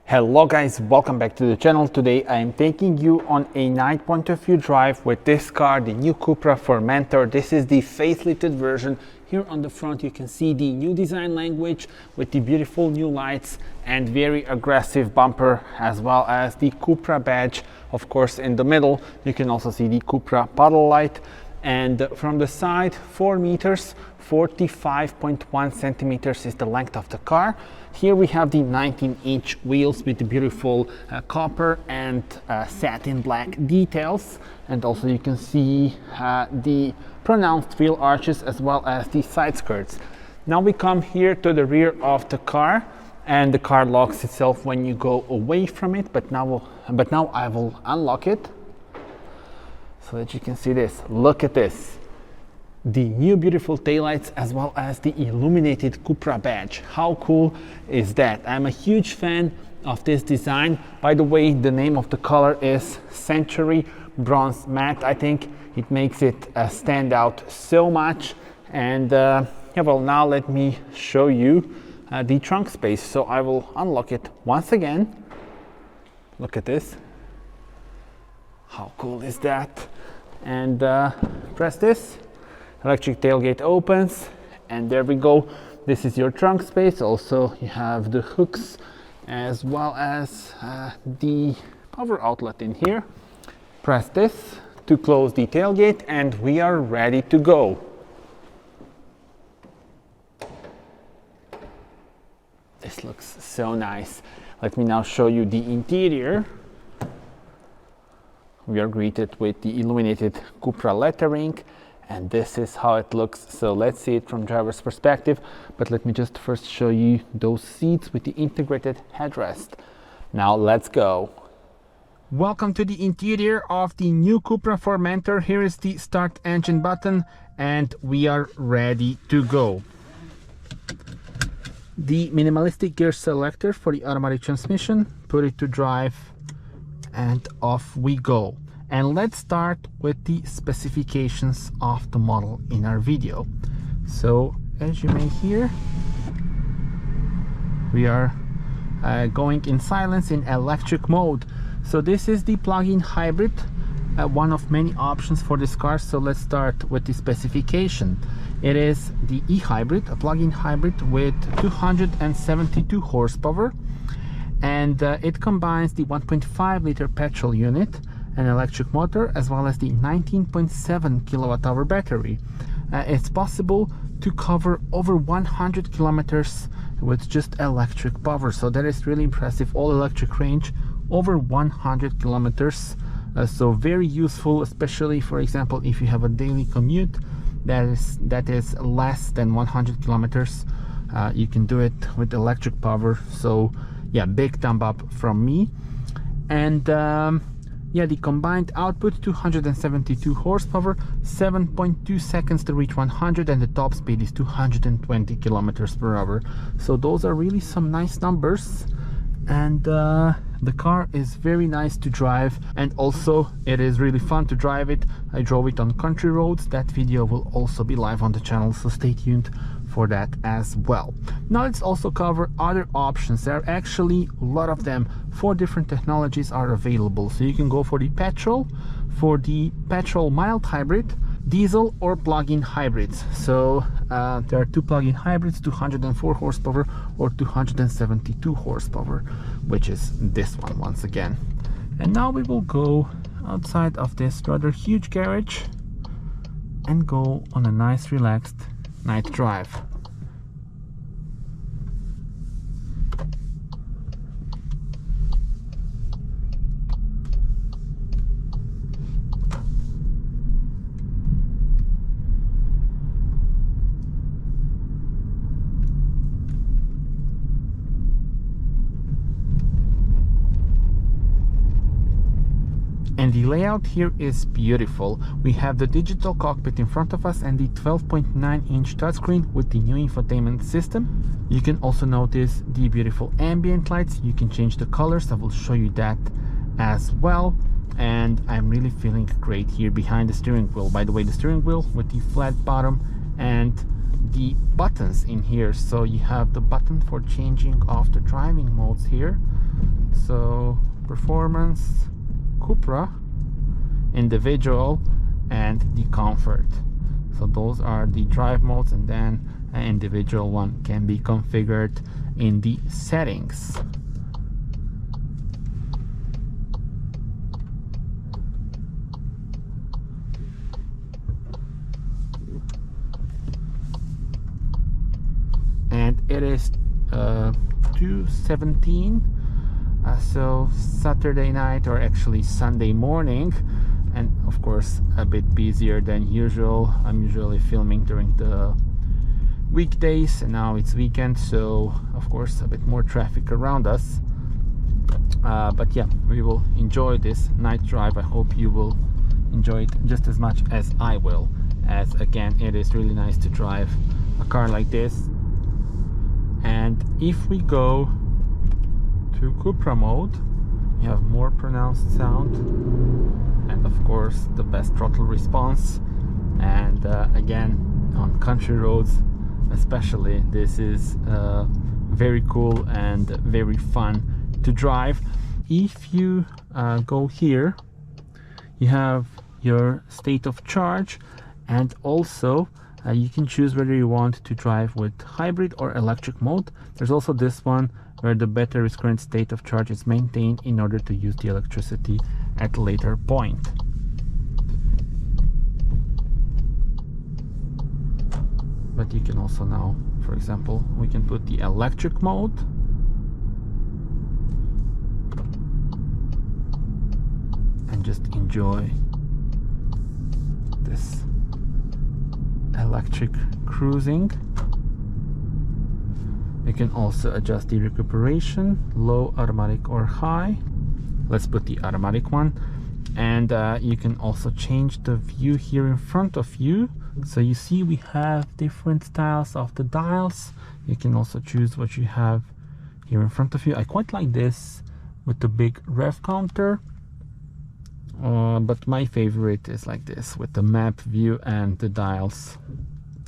Hello guys, welcome back to the channel. Today I am taking you on a night point of view drive with this car, the new CUPRA Formentor. This is the facelifted version. Here on the front you can see the new design language with the beautiful new lights and very aggressive bumper, as well as the CUPRA badge. Of course, in the middle you can also see the CUPRA puddle light, and from the side 4 meters 45.1 centimeters is the length of the car. Here we have the 19-inch wheels with the beautiful copper and satin black details, and also you can see the pronounced wheel arches as well as the side skirts. Now we come here to the rear of the car, and the car locks itself when you go away from it, but now I will unlock it so that you can see this. Look at this. The new beautiful taillights as well as the illuminated CUPRA badge. How cool is that? I'm a huge fan of this design. By the way, the name of the color is Century Bronze Matte. I think it makes it stand out so much. And yeah, well, now let me show you the trunk space. So I will unlock it once again. Look at this. How cool is that? And press this. Electric tailgate opens, and there we go. This is your trunk space. Also you have the hooks as well as the power outlet in here. Press this to close the tailgate and we are ready to go. This looks so nice. Let me now show you the interior. We are greeted with the illuminated CUPRA lettering, and this is how it looks. So let's see it from driver's perspective, but let me just first show you those seats with the integrated headrest. Now let's go. Welcome to the interior of the new CUPRA Formentor. Here is the start engine button and we are ready to go. The minimalistic gear selector for the automatic transmission, put it to drive, and off we go. And let's start with the specifications of the model in our video. So as you may hear, we are going in silence in electric mode. So this is the plug-in hybrid, one of many options for this car. So let's start with the specification. It is the eHybrid, a plug-in hybrid with 272 horsepower, and it combines the 1.5 liter petrol unit, an electric motor, as well as the 19.7 kilowatt-hour battery. It's possible to cover over 100 kilometers with just electric power, so that is really impressive. All electric range over 100 kilometers, so very useful, especially for example if you have a daily commute that is less than 100 kilometers. You can do it with electric power. So yeah, big thumb up from me. And yeah, the combined output 272 horsepower, 7.2 seconds to reach 100, and the top speed is 220 kilometers per hour. So those are really some nice numbers, and the car is very nice to drive, and also it is really fun to drive it. I drove it on country roads. That video will also be live on the channel, so stay tuned for that as well. Now let's also cover other options. There are actually a lot of them. 4 different technologies are available, so you can go for the petrol mild hybrid, diesel, or plug-in hybrids. So there are 2 plug-in hybrids, 204 horsepower or 272 horsepower, which is this one once again. And now we will go outside of this rather huge garage and go on a nice relaxed night drive. And the layout here is beautiful. We have the digital cockpit in front of us and the 12.9-inch touchscreen with the new infotainment system. You can also notice the beautiful ambient lights. You can change the colors. I will show you that as well. And I'm really feeling great here behind the steering wheel. By the way, the steering wheel with the flat bottom and the buttons in here. So you have the button for changing off the driving modes here. So performance, CUPRA, individual, and the comfort. So those are the drive modes, and then an individual one can be configured in the settings. And it is 2:17, so Saturday night, or actually Sunday morning, and of course a bit busier than usual. I'm usually filming during the weekdays, and now it's weekend, so of course a bit more traffic around us, but yeah, we will enjoy this night drive. I hope you will enjoy it just as much as I will, as again, it is really nice to drive a car like this. And if we go to CUPRA mode, you have more pronounced sound, and of course the best throttle response. And again, on country roads especially, this is very cool and very fun to drive. If you go here, you have your state of charge, and also you can choose whether you want to drive with hybrid or electric mode. There's also this one where the battery's current state of charge is maintained in order to use the electricity at a later point. But you can also now, for example, we can put the electric mode. And just enjoy this electric cruising. You can also adjust the recuperation, low, automatic, or high. Let's put the automatic one. And you can also change the view here in front of you. So you see we have different styles of the dials. You can also choose what you have here in front of you. I quite like this with the big rev counter. But my favorite is like this with the map view and the dials.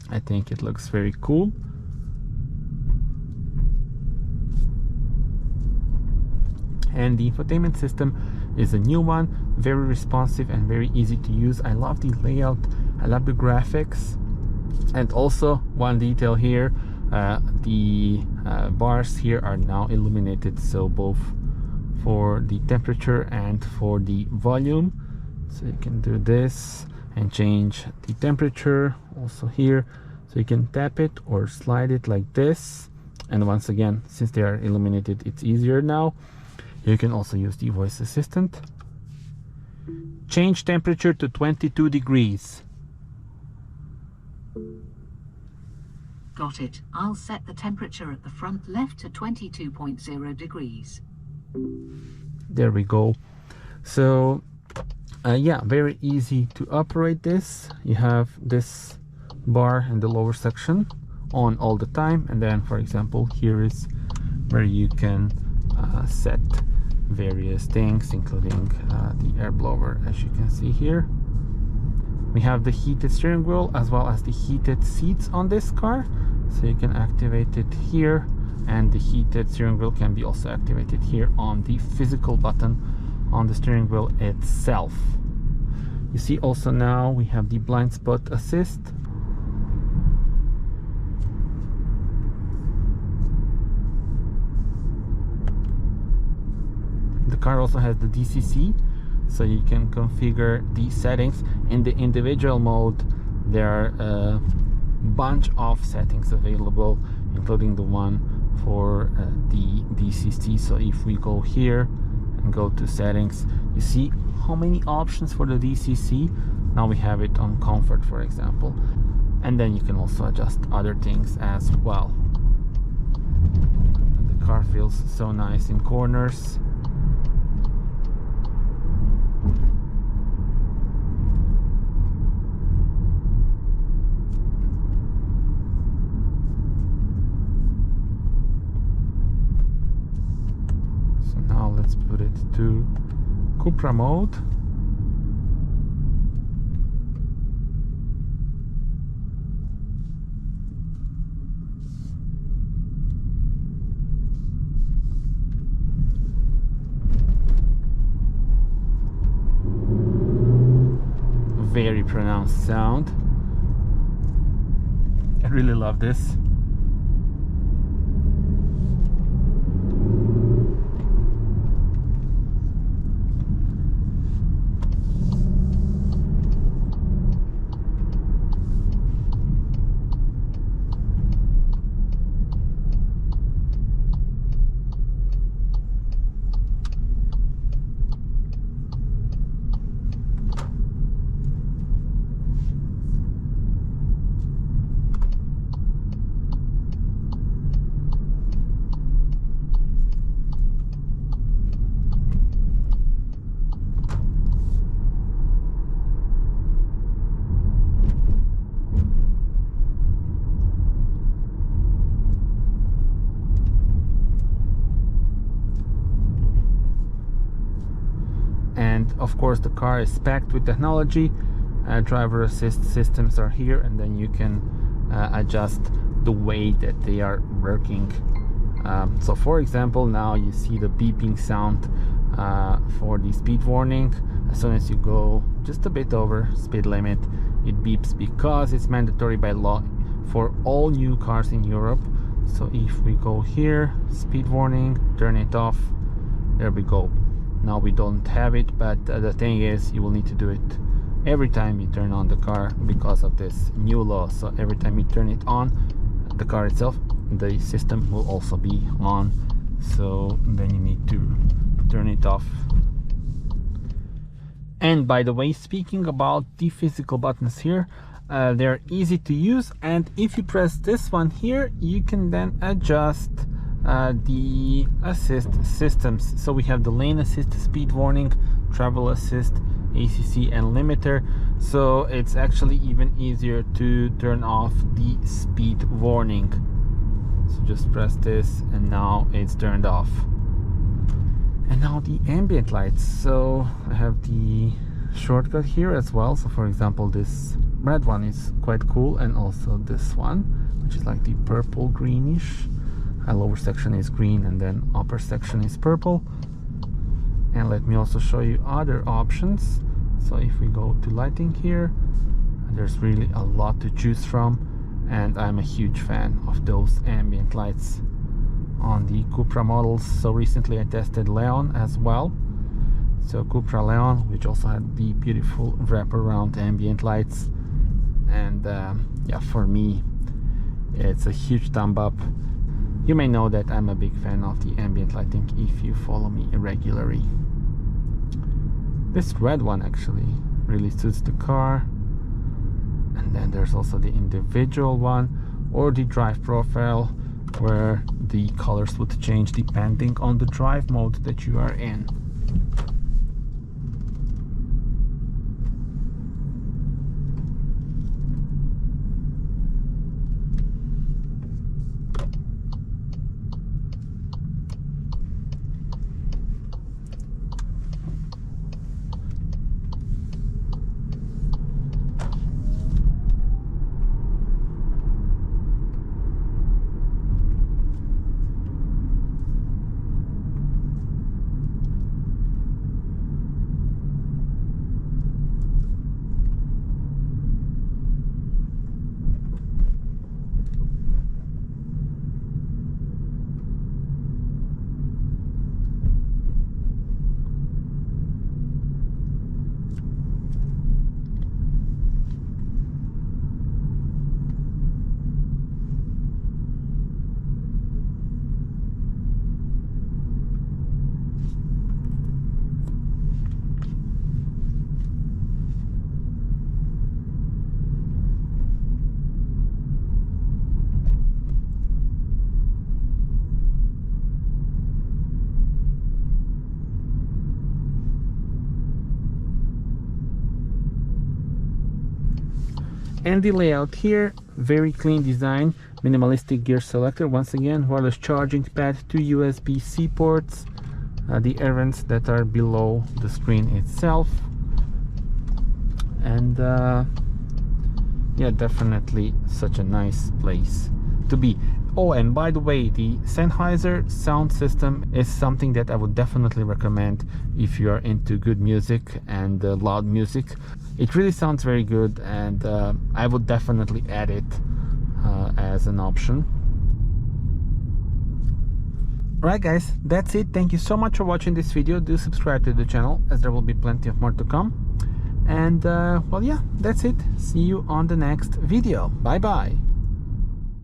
I think it looks very cool. And the infotainment system is a new one, very responsive and very easy to use. I love the layout, I love the graphics. And also one detail here, the bars here are now illuminated, so both for the temperature and for the volume. So you can do this and change the temperature also here. So you can tap it or slide it like this. And once again, since they are illuminated, it's easier now. You can also use the voice assistant. Change temperature to 22 degrees. Got it. I'll set the temperature at the front left to 22.0 degrees. There we go. So yeah, very easy to operate this. You have this bar in the lower section on all the time, and then for example here is where you can set various things, including the air blower, as you can see here. We have the heated steering wheel as well as the heated seats on this car, so you can activate it here, and the heated steering wheel can be also activated here on the physical button on the steering wheel itself. You see also now we have the blind spot assist. The car also has the DCC, so you can configure the settings. In the individual mode, there are a bunch of settings available, including the one for the DCC. So if we go here and go to settings, you see how many options for the DCC. Now we have it on comfort, for example, and then you can also adjust other things as well. And the car feels so nice in corners. Let's put it to CUPRA mode. very pronounced sound. I really love this. And of course the car is packed with technology. Driver assist systems are here, and then you can adjust the way that they are working. So for example, now you see the beeping sound for the speed warning. As soon as you go just a bit over speed limit, it beeps, because it's mandatory by law for all new cars in Europe. So if we go here, speed warning, turn it off, there we go. Now we don't have it, but the thing is, you will need to do it every time you turn on the car because of this new law. So every time you turn it on, the car itself, the system will also be on. So then you need to turn it off. And by the way, speaking about the physical buttons here, they're easy to use, and if you press this one here, you can then adjust the assist systems. So we have the lane assist, speed warning, travel assist, ACC, and limiter. So it's actually even easier to turn off the speed warning. So just press this, and now it's turned off. And now the ambient lights. So I have the shortcut here as well. So for example, this red one is quite cool, and also this one, which is like the purple greenish. Lower section is green, and then upper section is purple. And let me also show you other options. So if we go to lighting here, there's really a lot to choose from, and I'm a huge fan of those ambient lights on the CUPRA models. So recently I tested Leon as well. So CUPRA Leon, which also had the beautiful wraparound ambient lights, and yeah, for me it's a huge thumb up. You may know that I'm a big fan of the ambient lighting if you follow me regularly. This red one actually really suits the car. And then there's also the individual one, or the drive profile, where the colors would change depending on the drive mode that you are in. And the layout here, very clean design, minimalistic gear selector, once again wireless charging pad, 2 USB-C ports, the air vents that are below the screen itself, and yeah, definitely such a nice place to be. Oh, and by the way, the Sennheiser sound system is something that I would definitely recommend if you're into good music and loud music. It really sounds very good, and I would definitely add it as an option. Alright guys, that's it. Thank you so much for watching this video. Do subscribe to the channel, as there will be plenty of more to come. And well, yeah, that's it. See you on the next video. Bye bye.